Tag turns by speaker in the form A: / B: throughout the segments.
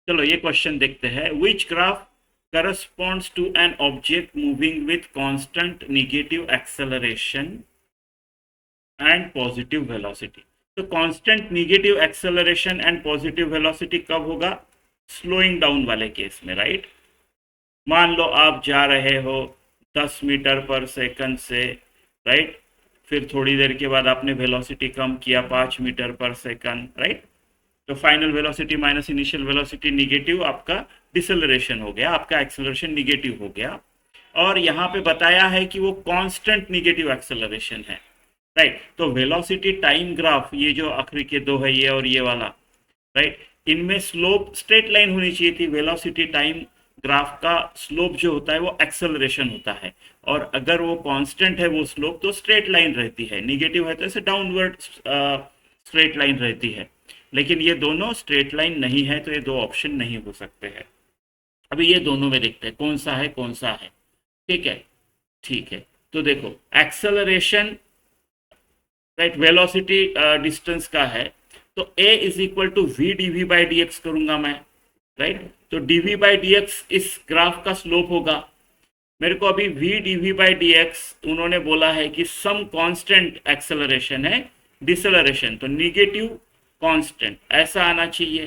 A: चलो ये क्वेश्चन देखते हैं। Which graph corresponds to an object moving with constant negative acceleration and positive velocity। तो constant negative acceleration and positive velocity कब होगा? स्लोइंग डाउन वाले केस में, राइट। मान लो आप जा रहे हो 10 मीटर पर सेकंड से, राइट, फिर थोड़ी देर के बाद आपने वेलोसिटी कम किया 5 मीटर पर सेकंड, राइट। तो final velocity minus initial velocity negative, आपका डिसेलरेशन हो गया, आपका एक्सेलरेशन निगेटिव हो गया। और यहाँ पे बताया है कि वो कांस्टेंट निगेटिव एक्सेलरेशन है, राइट। तो वेलोसिटी टाइम ग्राफ, ये जो आखिरी के दो है, ये और ये वाला, राइट, इनमें स्लोप स्ट्रेट लाइन होनी चाहिए थी। वेलोसिटी टाइम ग्राफ का स्लोप जो होता है वो एक्सेलरेशन होता है, और अगर वो कांस्टेंट है वो स्लोप तो स्ट्रेट लाइन रहती है, निगेटिव है तो ऐसे डाउनवर्ड स्ट्रेट लाइन रहती है। लेकिन ये दोनों स्ट्रेट लाइन नहीं है, तो ये दो ऑप्शन नहीं हो सकते हैं। अभी ये दोनों में देखते हैं कौन सा है कौन सा है। ठीक है, ठीक है। तो देखो एक्सेलरेशन, राइट, वेलोसिटी डिस्टेंस का है, तो a is equal to v d v by d x करूंगा मैं, राइट। तो d v by d x इस ग्राफ का स्लोप होगा। मेरे को अभी v d v by d x उन्होंने बोला है कि सम कांस्टेंट एक्सेलरेशन है, डिसेलरेशन तो निगेटिव कांस्टेंट, ऐसा आना चाहिए,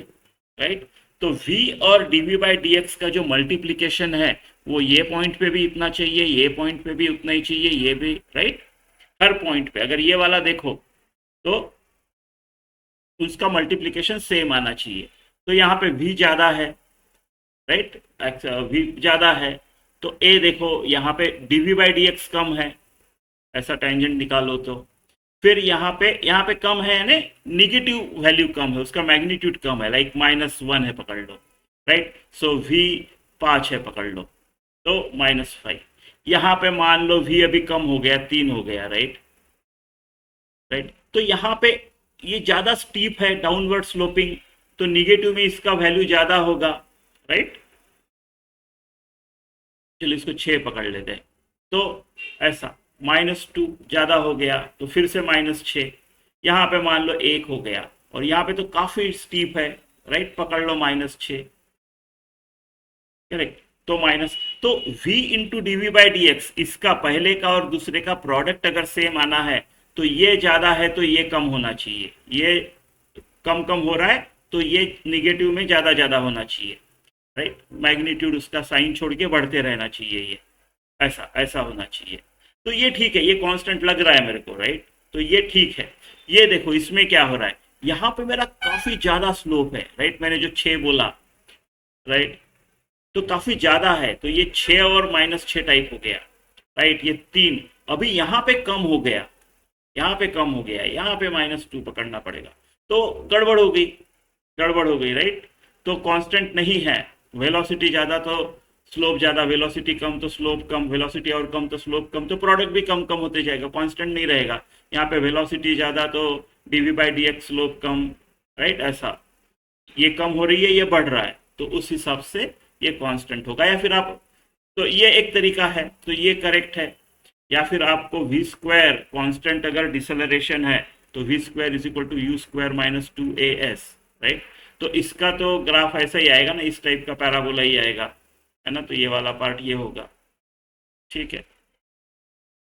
A: राइट। तो v और d v by d x का जो मल्टीप्लीकेशन है वो ये पॉइंट पे भी इतना चाहिए, ये पॉइंट पे भी उतना ही चाहिए, ये भी, राइट। हर पॉइंट पे अगर ये वाला देखो तो उसका मल्टीप्लीकेशन सेम आना चाहिए। तो यहाँ पे v ज़्यादा है, राइट, v ज़्यादा है, तो a देखो यहाँ पे dv बाई डी एक्स कम है, ऐसा टेंजेंट निकालो तो फिर यहाँ पे कम है, यानी निगेटिव वैल्यू कम है, उसका मैग्नीट्यूड कम है, लाइक -1 है पकड़ लो, राइट। सो v 5 है पकड़ लो, तो -5। यहाँ पे मान लो v अभी कम हो गया, 3 हो गया, राइट, राइट। तो यहाँ पे ये ज़्यादा स्टीप है, डाउनवर्ड स्लोपिंग, तो निगेटिव में इसका वैल्यू ज़्यादा होगा, राइट। चलो इसको 6 पकड़ लेते हैं, तो ऐसा -2 ज़्यादा हो गया, तो फिर से -6, यहाँ पे मान लो 1 हो गया, और यहाँ पे तो काफ़ी स्टीप है, राइट, पकड़ लो -6, करेक्ट। तो माइनस, तो v into d v by d x, इसका पहले का और दूसरे का प्रोडक्ट अगर सेम आना है तो ये ज़्यादा है तो ये कम होना चाहिए, ये कम कम हो रहा है तो ये निगेटिव में ज़्यादा ज़्यादा होना चाहिए, राइट। मैग्नीट्यूड उसका साइन छोड़ के बढ़ते रहना चाहिए, ये ऐसा ऐसा होना चाहिए। तो ये ठीक है, ये कांस्टेंट लग रहा है मेरे को, राइट। तो ये ठीक है। ये देखो इसमें क्या हो रहा है, यहाँ पे मेरा काफ़ी ज़्यादा स्लोप है, राइट, मैंने जो 6 बोला, राइट, तो काफ़ी ज़्यादा है, तो ये 6 और -6 टाइप हो गया, राइट। ये 3 अभी यहाँ पे कम हो गया, यहाँ पे कम हो गया, यहाँ पे -2 पकड़ना पड़ेगा, तो गड़बड़ हो गई, गड़बड़ हो गई, राइट। तो कांस्टेंट नहीं है, वेलोसिटी ज़्यादा तो स्लोप ज़्यादा, वेलोसिटी कम तो स्लोप कम, वेलोसिटी और कम तो स्लोप कम, तो प्रोडक्ट भी कम कम होते जाएगा, कांस्टेंट नहीं रहेगा। यहाँ पे वेलोसिटी ज़्यादा तो d v by d x slope कम, राइट, ऐसा ये कम हो रही है, ये बढ़ रहा है, तो उस हिसाब से ये कांस्टेंट होगा। या फिर आप, तो ये एक तरीका है, तो ये करेक्ट है। या फिर आपको वी स्क्वायर कांस्टेंट अगर डिसेलरेशन है तो v square is equal to u square -2as, right. तो इसका तो ग्राफ ऐसा ही आएगा ना, इस टाइप का पैराबोला ही आएगा, है ना। तो ये वाला पार्ट ये होगा, ठीक है।